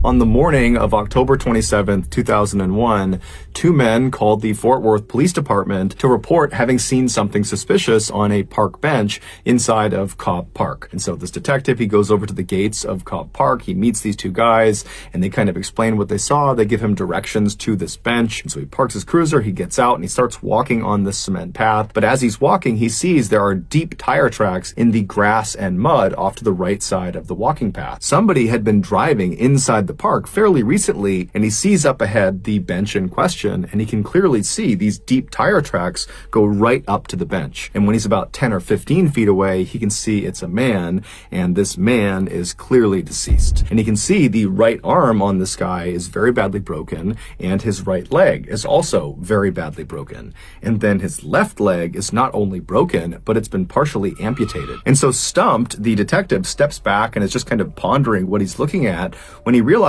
On the morning of October 27th, 2001, two men called the Fort Worth Police Department to report having seen something suspicious on a park bench inside of Cobb Park. And so this detective, he goes over to the gates of Cobb Park, he meets these two guys, and they kind of explain what they saw. They give him directions to this bench. And so he parks his cruiser, he gets out, and he starts walking on this cement path. But as he's walking, he sees there are deep tire tracks in the grass and mud off to the right side of the walking path. Somebody had been driving inside the park fairly recently, and he sees up ahead the bench in question, and he can clearly see these deep tire tracks go right up to the bench. And when he's about 10 or 15 feet away, he can see it's a man, and this man is clearly deceased. And he can see the right arm on this guy is very badly broken, and his right leg is also very badly broken. And then his left leg is not only broken, but it's been partially amputated. And so stumped, the detective steps back and is just kind of pondering what he's looking at when he realizes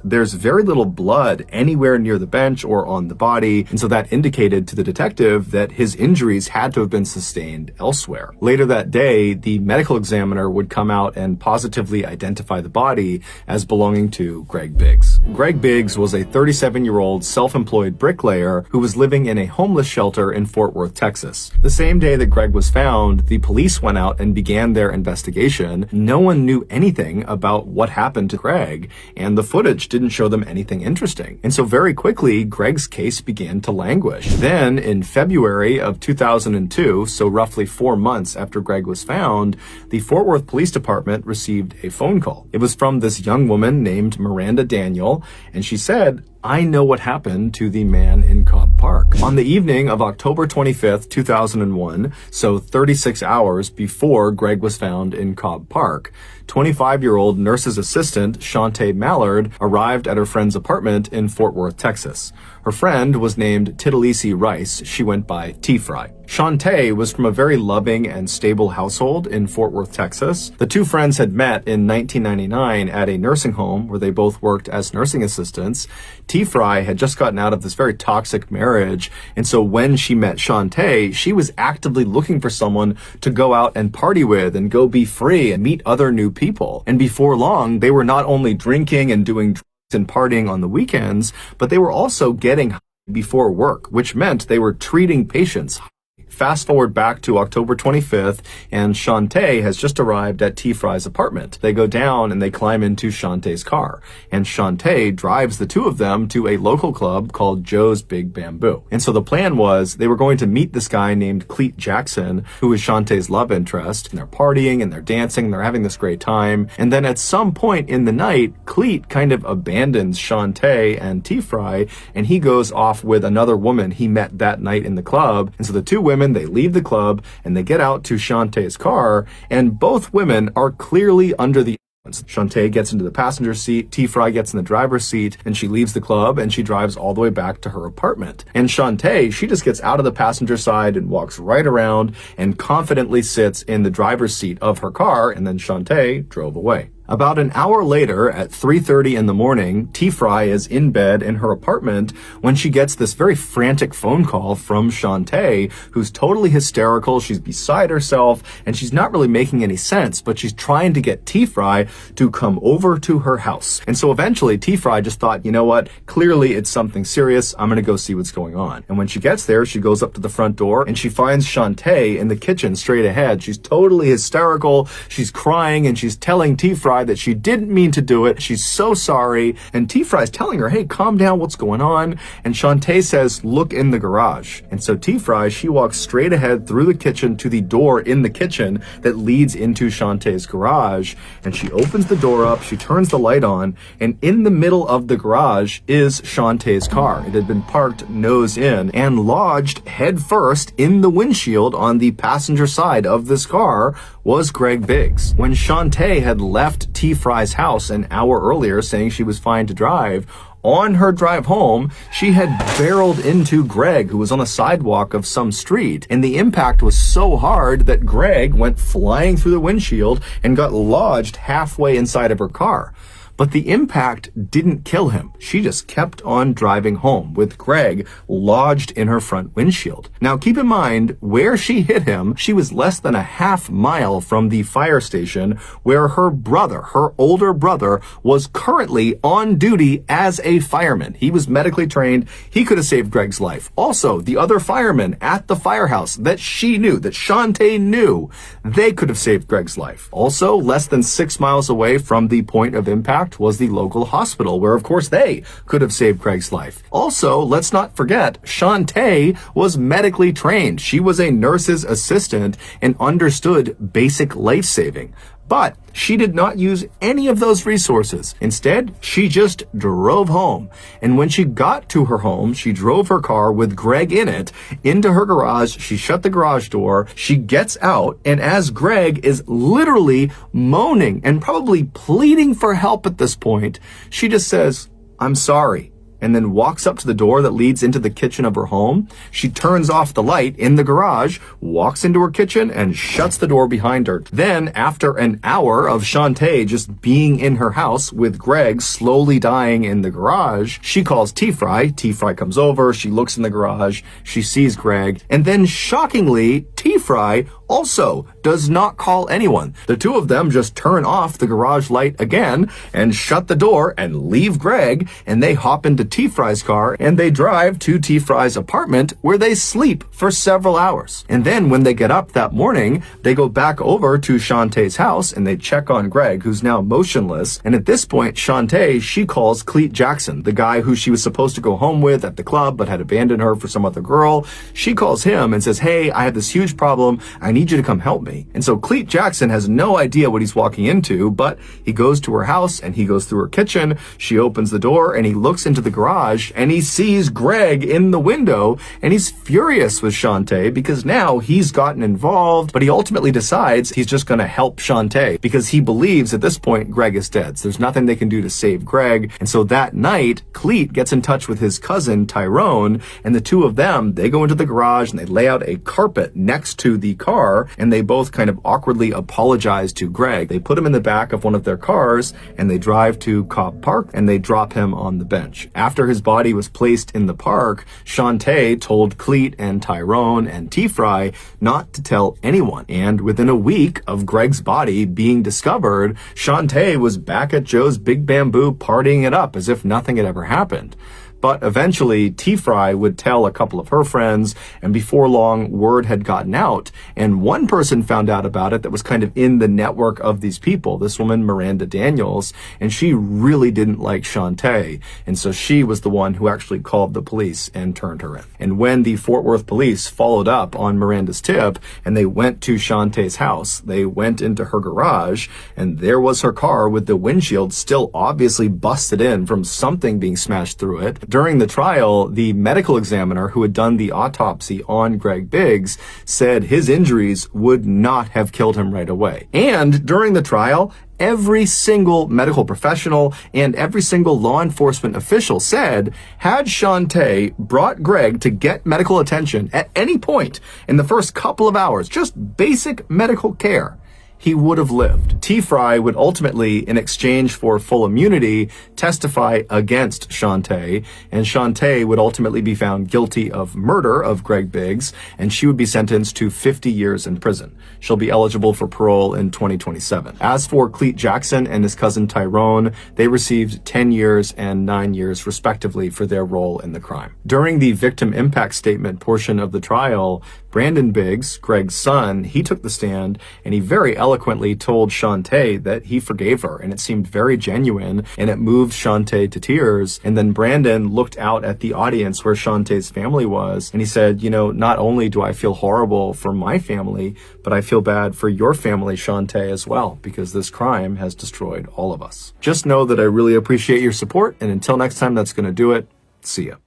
there's very little blood anywhere near the bench or on the body, and so that indicated to the detective that his injuries had to have been sustained elsewhere. Later that day, the medical examiner would come out and positively identify the body as belonging to Greg Biggs. Greg Biggs was a 37-year-old self-employed bricklayer who was living in a homeless shelter in Fort Worth, Texas. The same day that Greg was found, the police went out and began their investigation. No one knew anything about what happened to Greg, and the footage didn't show them anything interesting. And so very quickly, Greg's case began to languish. Then in February of 2002, so roughly 4 months after Greg was found, the Fort Worth Police Department received a phone call. It was from this young woman named Miranda Daniel, and she said, "I know what happened to the man in Cobb Park." On the evening of October 25th, 2001, so 36 hours before Greg was found in Cobb Park, 25-year-old nurse's assistant Shantae Mallard arrived at her friend's apartment in Fort Worth, Texas. Her friend was named Titalisi Rice. She went by T-Fry. Shantae was from a very loving and stable household in Fort Worth, Texas. The two friends had met in 1999 at a nursing home where they both worked as nursing assistants. T-Fry had just gotten out of this very toxic marriage, and so when she met Shantae, she was actively looking for someone to go out and party with and go be free and meet other new people. And before long, they were not only drinking and doing drugs and partying on the weekends, but they were also getting high before work, which meant they were treating patients. Fast forward back to October 25th, and Shantae has just arrived at T-Fry's apartment. They go down and they climb into Shantae's car, and Shantae drives the two of them to a local club called Joe's Big Bamboo. And so the plan was they were going to meet this guy named Cleet Jackson, who is Shantae's love interest, and they're partying and they're dancing, and they're having this great time. And then at some point in the night, Cleet kind of abandons Shantae and T-Fry, and he goes off with another woman he met that night in the club. And so the two women, they leave the club and they get out to Shantae's car, and both women are clearly under the influence. Shantae gets into the passenger seat, T-Fry gets in the driver's seat, and she leaves the club and she drives all the way back to her apartment. And Shantae, she just gets out of the passenger side and walks right around and confidently sits in the driver's seat of her car, and then Shantae drove away. About an hour later, at 3:30 in the morning, T-Fry is in bed in her apartment when she gets this very frantic phone call from Shantae, who's totally hysterical. She's beside herself, and she's not really making any sense, but she's trying to get T-Fry to come over to her house. And so eventually, T-Fry just thought, you know what? Clearly, it's something serious. I'm going to go see what's going on. And when she gets there, she goes up to the front door, and she finds Shantae in the kitchen straight ahead. She's totally hysterical. She's crying, and she's telling T-Fry that she didn't mean to do it. She's so sorry. And T-Fry's telling her, hey, calm down, what's going on? And Shantae says, look in the garage. And so T-Fry, she walks straight ahead through the kitchen to the door in the kitchen that leads into Shantae's garage. And she opens the door up, she turns the light on, and in the middle of the garage is Shantae's car. It had been parked nose in and lodged head first in the windshield on the passenger side of this car was Greg Biggs. When Shantae had left T-Fry's house an hour earlier saying she was fine to drive, on her drive home, she had barreled into Greg, who was on a sidewalk of some street, and the impact was so hard that Greg went flying through the windshield and got lodged halfway inside of her car. but the impact didn't kill him. She just kept on driving home with Greg lodged in her front windshield. Now keep in mind, where she hit him, she was less than a half mile from the fire station where her brother, her older brother, was currently on duty as a fireman. He was medically trained. He could have saved Greg's life. Also, the other firemen at the firehouse that she knew, that Shantae knew, they could have saved Greg's life. Also, less than 6 miles away from the point of impact was the local hospital, where of course they could have saved Greg's life. Also, let's not forget, Shantae was medically trained. She was a nurse's assistant and understood basic life saving. But she did not use any of those resources. Instead, she just drove home. And when she got to her home, she drove her car with Greg in it into her garage. She shut the garage door. She gets out. And as Greg is literally moaning and probably pleading for help at this point, she just says, "I'm sorry," and then walks up to the door that leads into the kitchen of her home. She turns off the light in the garage, walks into her kitchen, and shuts the door behind her. Then, after an hour of Shantae just being in her house with Greg slowly dying in the garage, she calls T-Fry. T-Fry comes over, she looks in the garage, she sees Greg, and then shockingly, T-Fry also does not call anyone. The two of them just turn off the garage light again and shut the door and leave Greg, and they hop into T-Fry's car and they drive to T-Fry's apartment where they sleep for several hours. And then when they get up that morning, they go back over to Shantae's house and they check on Greg, who's now motionless. And at this point, Shantae, she calls Cleet Jackson, the guy who she was supposed to go home with at the club but had abandoned her for some other girl. She calls him and says, "Hey, I have this huge problem. I need you to come help me." And so Cleet Jackson has no idea what he's walking into, but he goes to her house and he goes through her kitchen. She opens the door and he looks into the garage and he sees Greg in the window, and he's furious with Shantae because now he's gotten involved, but he ultimately decides he's just going to help Shantae because he believes at this point Greg is dead. So there's nothing they can do to save Greg. And so that night, Cleet gets in touch with his cousin Tyrone, and the two of them, they go into the garage and they lay out a carpet next to the car, and they both kind of awkwardly apologize to Greg. They put him in the back of one of their cars and they drive to Cobb Park and they drop him on the bench. After his body was placed in the park, Shantae told Cleet and Tyrone and T-Fry not to tell anyone. And within a week of Greg's body being discovered, Shantae was back at Joe's Big Bamboo partying it up as if nothing had ever happened. But eventually, T-Fry would tell a couple of her friends, and before long, word had gotten out. And one person found out about it that was kind of in the network of these people, this woman, Miranda Daniels, and she really didn't like Shantae. And so she was the one who actually called the police and turned her in. And when the Fort Worth police followed up on Miranda's tip, and they went to Shantae's house, they went into her garage, and there was her car with the windshield still obviously busted in from something being smashed through it. During the trial, the medical examiner who had done the autopsy on Greg Biggs said his injuries would not have killed him right away. And during the trial, every single medical professional and every single law enforcement official said, had Shantae brought Greg to get medical attention at any point in the first couple of hours, just basic medical care, he would have lived. T-Fry would ultimately, in exchange for full immunity, testify against Shantae, and Shantae would ultimately be found guilty of murder of Greg Biggs, and she would be sentenced to 50 years in prison. She'll be eligible for parole in 2027. As for Cleet Jackson and his cousin Tyrone, they received 10 years and 9 years respectively for their role in the crime. During the victim impact statement portion of the trial, Brandon Biggs, Greg's son, he took the stand and he very eloquently told Shantae that he forgave her, and it seemed very genuine and it moved Shantae to tears. And then Brandon looked out at the audience where Shantae's family was and he said, "You know, not only do I feel horrible for my family, but I feel bad for your family, Shantae, as well, because this crime has destroyed all of us." Just know that I really appreciate your support, and until next time, that's going to do it. See ya.